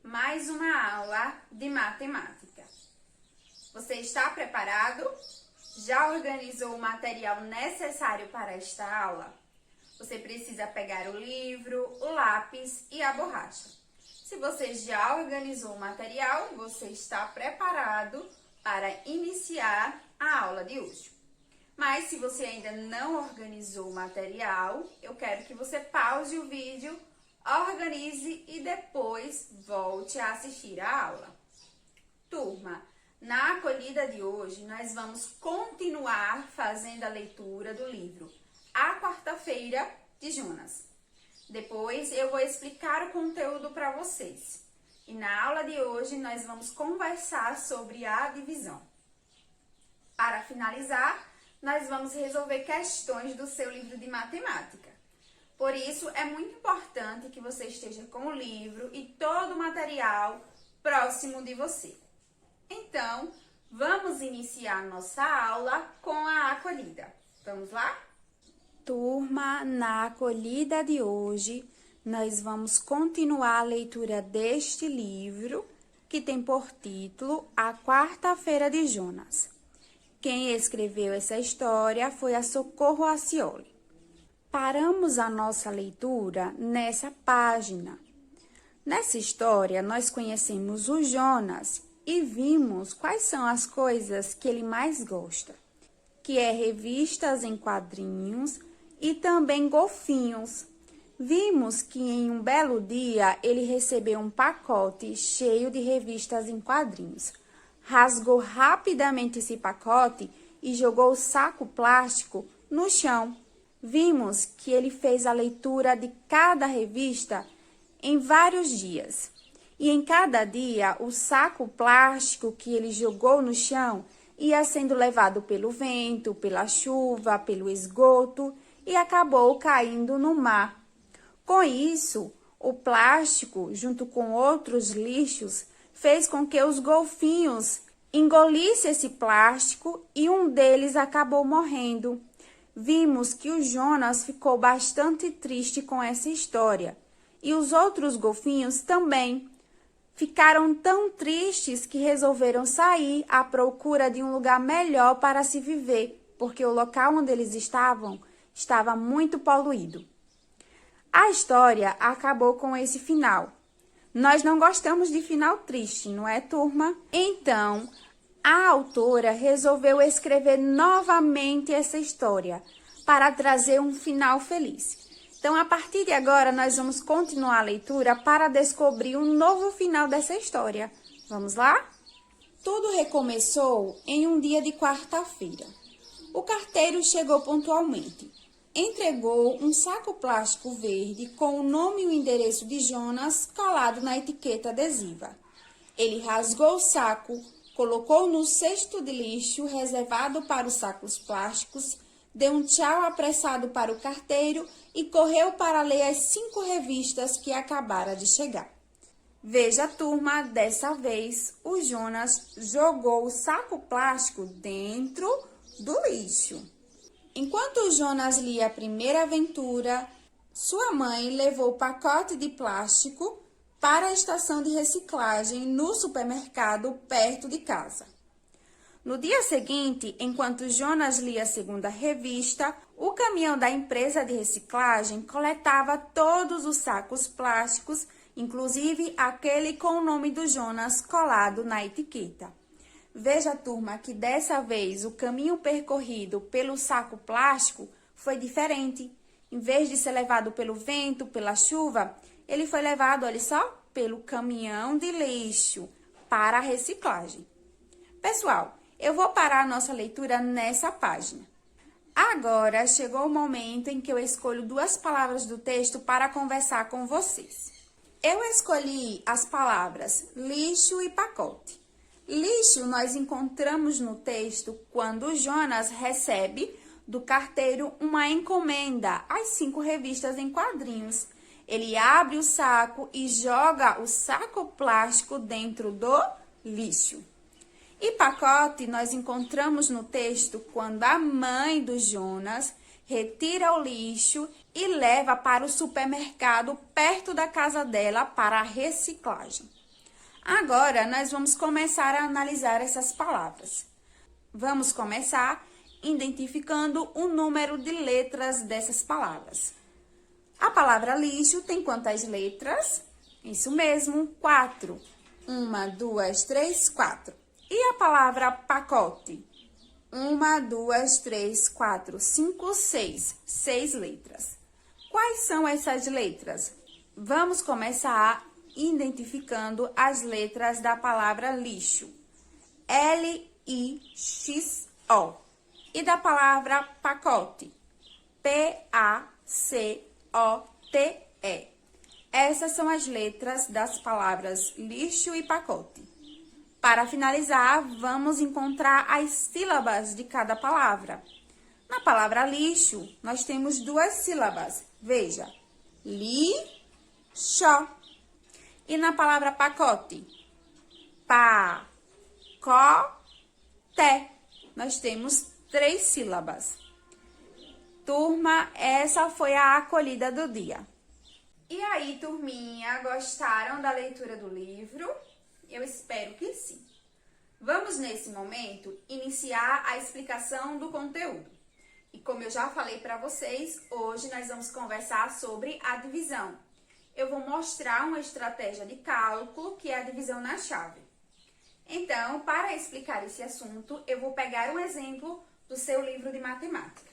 mais uma aula de matemática. Você está preparado? Já organizou o material necessário para esta aula? Você precisa pegar o livro, o lápis e a borracha. Se você já organizou o material, você está preparado para iniciar a aula de hoje. Mas se você ainda não organizou o material, eu quero que você pause o vídeo, organize e depois volte a assistir a aula. Turma, na acolhida de hoje, nós vamos continuar fazendo a leitura do livro A Quarta-feira de Jonas. Depois eu vou explicar o conteúdo para vocês. E na aula de hoje, nós vamos conversar sobre a divisão. Para finalizar, nós vamos resolver questões do seu livro de matemática. Por isso, é muito importante que você esteja com o livro e todo o material próximo de você. Então, vamos iniciar nossa aula com a acolhida. Vamos lá? Turma, na acolhida de hoje, nós vamos continuar a leitura deste livro, que tem por título A Quarta-feira de Jonas. Quem escreveu essa história foi a Socorro Acioli. Paramos a nossa leitura nessa página. Nessa história, nós conhecemos o Jonas e vimos quais são as coisas que ele mais gosta, que é revistas em quadrinhos e também golfinhos. Vimos que em um belo dia ele recebeu um pacote cheio de revistas em quadrinhos. Rasgou rapidamente esse pacote e jogou o saco plástico no chão. Vimos que ele fez a leitura de cada revista em vários dias. E em cada dia, o saco plástico que ele jogou no chão ia sendo levado pelo vento, pela chuva, pelo esgoto e acabou caindo no mar. Com isso, o plástico, junto com outros lixos, fez com que os golfinhos engolissem esse plástico e um deles acabou morrendo. Vimos que o Jonas ficou bastante triste com essa história e os outros golfinhos também. Ficaram tão tristes que resolveram sair à procura de um lugar melhor para se viver, porque o local onde eles estavam estava muito poluído. A história acabou com esse final. Nós não gostamos de final triste, não é, turma? Então, a autora resolveu escrever novamente essa história para trazer um final feliz. Então, a partir de agora, nós vamos continuar a leitura para descobrir um novo final dessa história. Vamos lá? Tudo recomeçou em um dia de quarta-feira. O carteiro chegou pontualmente. Entregou um saco plástico verde com o nome e o endereço de Jonas colado na etiqueta adesiva. Ele rasgou o saco, colocou no cesto de lixo reservado para os sacos plásticos, deu um tchau apressado para o carteiro e correu para ler as 5 revistas que acabara de chegar. Veja, turma, dessa vez o Jonas jogou o saco plástico dentro do lixo. Enquanto o Jonas lia a primeira aventura, sua mãe levou o pacote de plástico para a estação de reciclagem no supermercado perto de casa. No dia seguinte, enquanto Jonas lia a segunda revista, o caminhão da empresa de reciclagem coletava todos os sacos plásticos, inclusive aquele com o nome do Jonas colado na etiqueta. Veja, turma, que dessa vez o caminho percorrido pelo saco plástico foi diferente. Em vez de ser levado pelo vento, pela chuva, ele foi levado, olha só, pelo caminhão de lixo para a reciclagem. Pessoal, eu vou parar a nossa leitura nessa página. Agora chegou o momento em que eu escolho 2 palavras do texto para conversar com vocês. Eu escolhi as palavras lixo e pacote. Lixo nós encontramos no texto quando Jonas recebe do carteiro uma encomenda, as 5 revistas em quadrinhos. Ele abre o saco e joga o saco plástico dentro do lixo. E pacote nós encontramos no texto quando a mãe do Jonas retira o lixo e leva para o supermercado perto da casa dela para a reciclagem. Agora, nós vamos começar a analisar essas palavras. Vamos começar identificando o número de letras dessas palavras. A palavra lixo tem quantas letras? Isso mesmo, 4. 1, 2, 3, 4. E a palavra pacote? 1, 2, 3, 4, 5, 6. 6 letras. Quais são essas letras? Vamos começar identificando as letras da palavra lixo. L-I-X-O. E da palavra pacote. P-A-C-O-T-E. Essas são as letras das palavras lixo e pacote. Para finalizar, vamos encontrar as sílabas de cada palavra. Na palavra lixo, nós temos 2 sílabas. Veja, li-xó. E na palavra pacote, pa-co-té. Nós temos 3 sílabas. Turma, essa foi a acolhida do dia. E aí, turminha, gostaram da leitura do livro? Eu espero que sim. Vamos, nesse momento, iniciar a explicação do conteúdo. E como eu já falei para vocês, hoje nós vamos conversar sobre a divisão. Eu vou mostrar uma estratégia de cálculo, que é a divisão na chave. Então, para explicar esse assunto, eu vou pegar um exemplo do seu livro de matemática.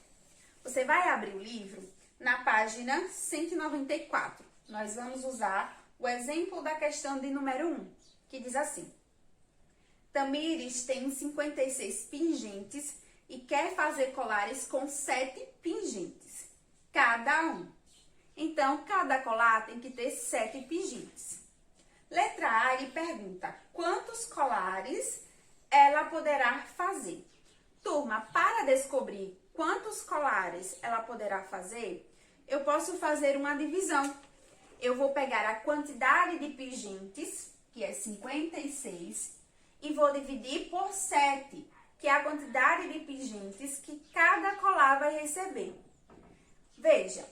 Você vai abrir o livro na página 194. Nós vamos usar o exemplo da questão de número 1, que diz assim: Tamires tem 56 pingentes e quer fazer colares com 7 pingentes, cada um. Então, cada colar tem que ter 7 pingentes. Letra A, ele pergunta quantos colares ela poderá fazer. Turma, para descobrir quantos colares ela poderá fazer, eu posso fazer uma divisão. Eu vou pegar a quantidade de pingentes, que é 56, e vou dividir por 7, que é a quantidade de pingentes que cada colar vai receber. Veja,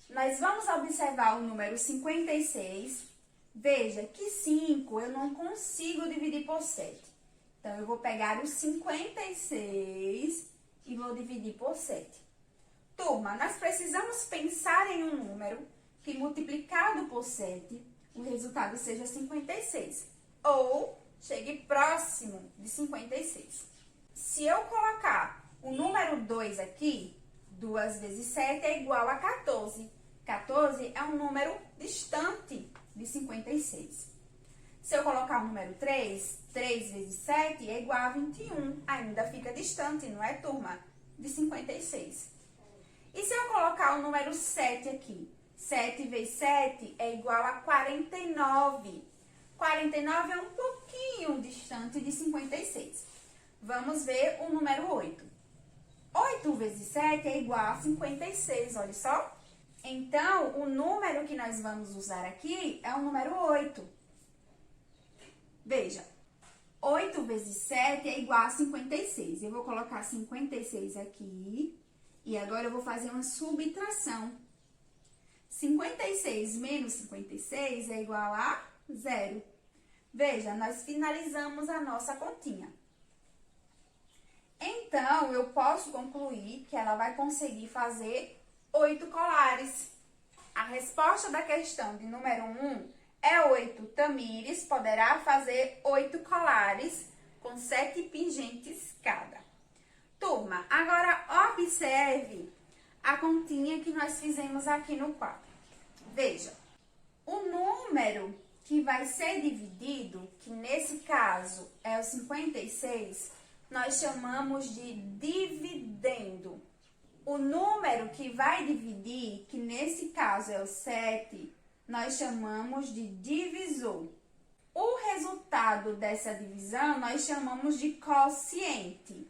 nós vamos observar o número 56. Veja que 5 eu não consigo dividir por 7. Então, eu vou pegar o 56 e vou dividir por 7. Turma, nós precisamos pensar em um número que multiplicado por 7, o resultado seja 56. Ou chegue próximo de 56. Se eu colocar o número 2 aqui, 2 vezes 7 é igual a 14. 14 é um número distante de 56. Se eu colocar o número 3, 3 vezes 7 é igual a 21. Ainda fica distante, não é, turma? De 56. E se eu colocar o número 7 aqui? 7 vezes 7 é igual a 49. 49 é um pouquinho distante de 56. Vamos ver o número 8. 8 vezes 7 é igual a 56, olha só. Então, o número que nós vamos usar aqui é o número 8. Veja, 8 vezes 7 é igual a 56. Eu vou colocar 56 aqui e agora eu vou fazer uma subtração. 56 menos 56 é igual a 0. Veja, nós finalizamos a nossa continha. Então, eu posso concluir que ela vai conseguir fazer 8 colares. A resposta da questão de número 1 é 8. Tamires poderá fazer 8 colares com 7 pingentes cada. Turma, agora observe a continha que nós fizemos aqui no quadro. Veja, o número que vai ser dividido, que nesse caso é o 56, nós chamamos de dividendo. O número que vai dividir, que nesse caso é o 7, nós chamamos de divisor. O resultado dessa divisão nós chamamos de quociente.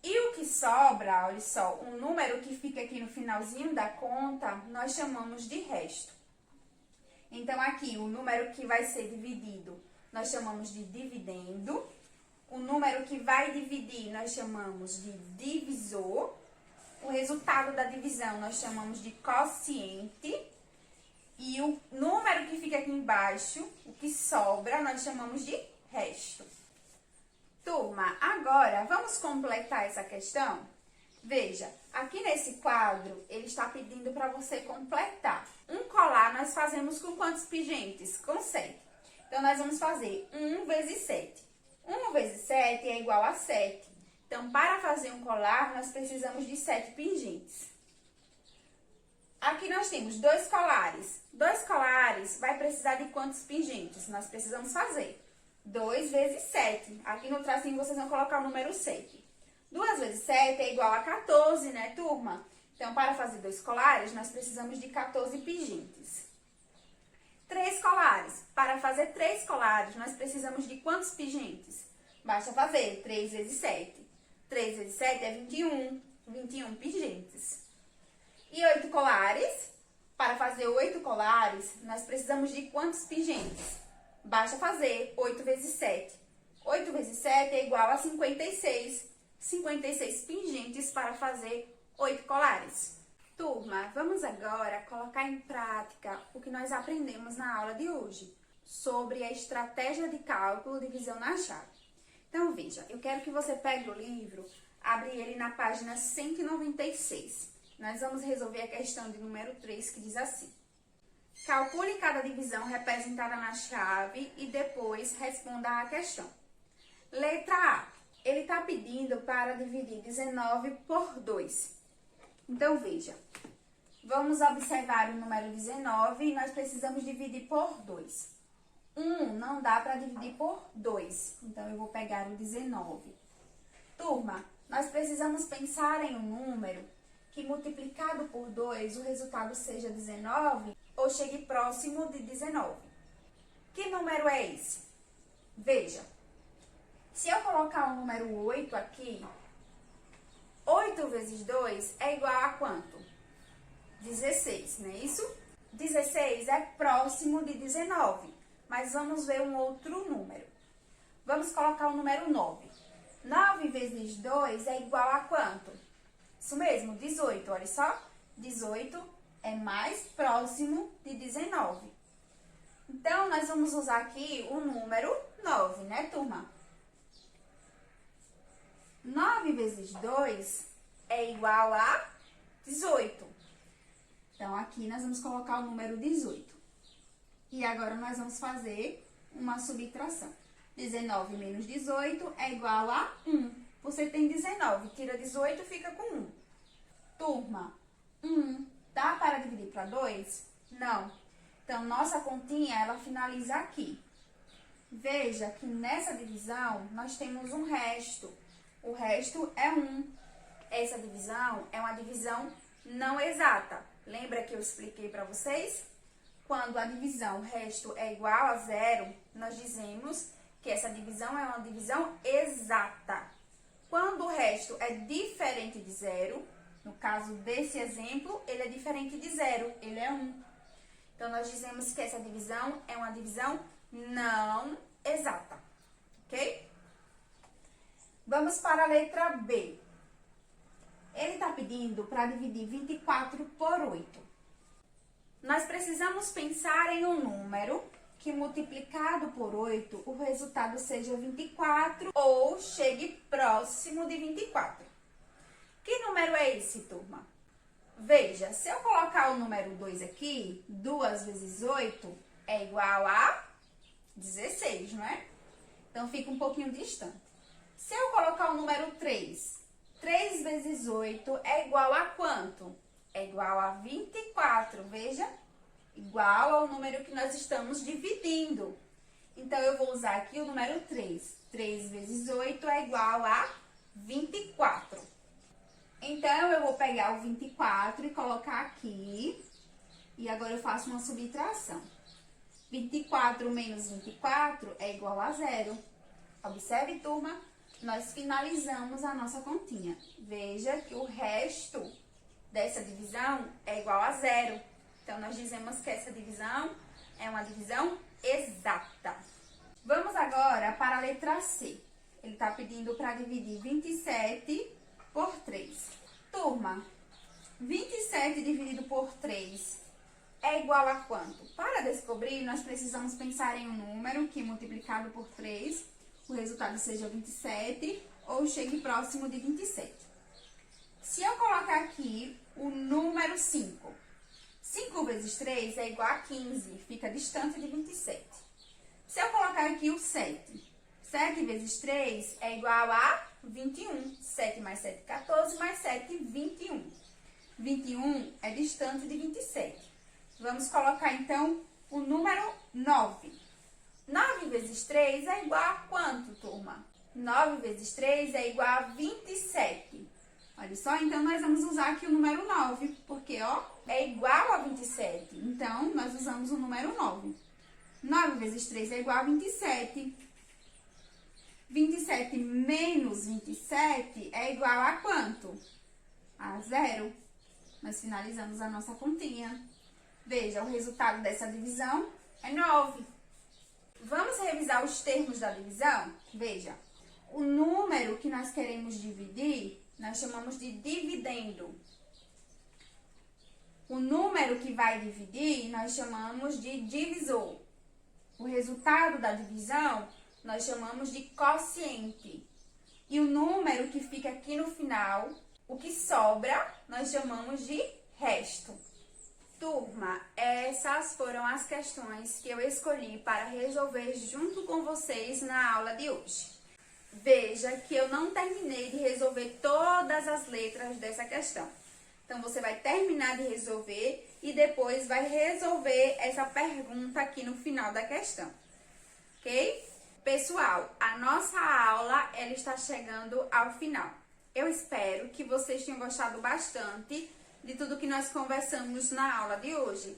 E o que sobra, olha só, o número que fica aqui no finalzinho da conta, nós chamamos de resto. Então, aqui, o número que vai ser dividido, nós chamamos de dividendo. O número que vai dividir, nós chamamos de divisor. O resultado da divisão, nós chamamos de quociente. E o número que fica aqui embaixo, o que sobra, nós chamamos de resto. Turma, agora vamos completar essa questão? Veja, aqui nesse quadro, ele está pedindo para você completar. Um colar nós fazemos com quantos pingentes? Com 7. Então, nós vamos fazer 1 vezes 7. 1 vezes 7 é igual a 7. Então, para fazer um colar, nós precisamos de 7 pingentes. Aqui nós temos 2 colares. 2 colares vai precisar de quantos pingentes? Nós precisamos fazer 2 vezes 7. Aqui no tracinho vocês vão colocar o número 7. 2 vezes 7 é igual a 14, né, turma? Então, para fazer 2 colares, nós precisamos de 14 pingentes. 3 colares. Para fazer 3 colares, nós precisamos de quantos pingentes? Basta fazer 3 vezes 7. 3 vezes 7 é 21. 21 pingentes. E 8 colares. Para fazer 8 colares, nós precisamos de quantos pingentes? Basta fazer 8 vezes 7. 8 vezes 7 é igual a 56. 56 pingentes para fazer 8 colares. Turma, vamos agora colocar em prática o que nós aprendemos na aula de hoje sobre a estratégia de cálculo de divisão na chave. Então, veja, eu quero que você pegue o livro, abre ele na página 196. Nós vamos resolver a questão de número 3, que diz assim: calcule cada divisão representada na chave e depois responda à questão. Letra A. Ele está pedindo para dividir 19 por 2. Então, veja. Vamos observar o número 19 e nós precisamos dividir por 2. 1 não dá para dividir por 2. Então, eu vou pegar o 19. Turma, nós precisamos pensar em um número que multiplicado por 2, o resultado seja 19 ou chegue próximo de 19. Que número é esse? Veja. Se eu colocar o número 8 aqui, 8 vezes 2 é igual a quanto? 16, não é isso? 16 é próximo de 19, mas vamos ver um outro número. Vamos colocar o número 9. 9 vezes 2 é igual a quanto? Isso mesmo, 18, olha só. 18 é mais próximo de 19. Então, nós vamos usar aqui o número 9, né, turma? 9 vezes 2 é igual a 18. Então, aqui nós vamos colocar o número 18. E agora, nós vamos fazer uma subtração. 19 menos 18 é igual a 1. Você tem 19, tira 18 e fica com 1. Turma, 1 dá para dividir para 2? Não. Então, nossa continha, ela finaliza aqui. Veja que nessa divisão, nós temos um resto. O resto é 1. Essa divisão é uma divisão não exata. Lembra que eu expliquei para vocês? Quando a divisão resto é igual a 0, nós dizemos que essa divisão é uma divisão exata. Quando o resto é diferente de 0, no caso desse exemplo, ele é diferente de 0, ele é 1. Então, nós dizemos que essa divisão é uma divisão não exata, ok? Vamos para a letra B. Ele está pedindo para dividir 24 por 8. Nós precisamos pensar em um número que multiplicado por 8, o resultado seja 24 ou chegue próximo de 24. Que número é esse, turma? Veja, se eu colocar o número 2 aqui, 2 vezes 8 é igual a 16, não é? Então, fica um pouquinho distante. Se eu colocar o número 3, 3 vezes 8 é igual a quanto? É igual a 24, veja? Igual ao número que nós estamos dividindo. Então, eu vou usar aqui o número 3. 3 vezes 8 é igual a 24. Então, eu vou pegar o 24 e colocar aqui. E agora eu faço uma subtração. 24 menos 24 é igual a 0. Observe, turma, nós finalizamos a nossa continha. Veja que o resto dessa divisão é igual a 0. Então, nós dizemos que essa divisão é uma divisão exata. Vamos agora para a letra C. Ele está pedindo para dividir 27 por 3. Turma, 27 dividido por 3 é igual a quanto? Para descobrir, nós precisamos pensar em um número que multiplicado por 3, o resultado seja 27 ou chegue próximo de 27. Se eu colocar aqui o número 5, 5 vezes 3 é igual a 15, fica distante de 27. Se eu colocar aqui o 7, 7 vezes 3 é igual a 21. 7 mais 7, 14, mais 7, 21. 21 é distante de 27. Vamos colocar, então, o número 9. 9 vezes 3 é igual a quanto, turma? 9 vezes 3 é igual a 27. Olha só, então, nós vamos usar aqui o número 9, porque, ó, é igual a 27. Então, nós usamos o número 9. 9 vezes 3 é igual a 27. 27 menos 27 é igual a quanto? A 0. Nós finalizamos a nossa continha. Veja, o resultado dessa divisão é 9. Vamos revisar os termos da divisão? Veja, o número que nós queremos dividir, nós chamamos de dividendo. O número que vai dividir, nós chamamos de divisor. O resultado da divisão, nós chamamos de quociente. E o número que fica aqui no final, o que sobra, nós chamamos de resto. Turma, essas foram as questões que eu escolhi para resolver junto com vocês na aula de hoje. Veja que eu não terminei de resolver todas as letras dessa questão. Então, você vai terminar de resolver e depois vai resolver essa pergunta aqui no final da questão. Ok? Pessoal, a nossa aula ela está chegando ao final. Eu espero que vocês tenham gostado bastante de tudo que nós conversamos na aula de hoje.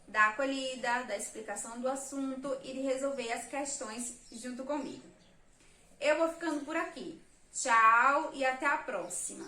Da acolhida, da explicação do assunto e de resolver as questões junto comigo. Eu vou ficando por aqui. Tchau e até a próxima.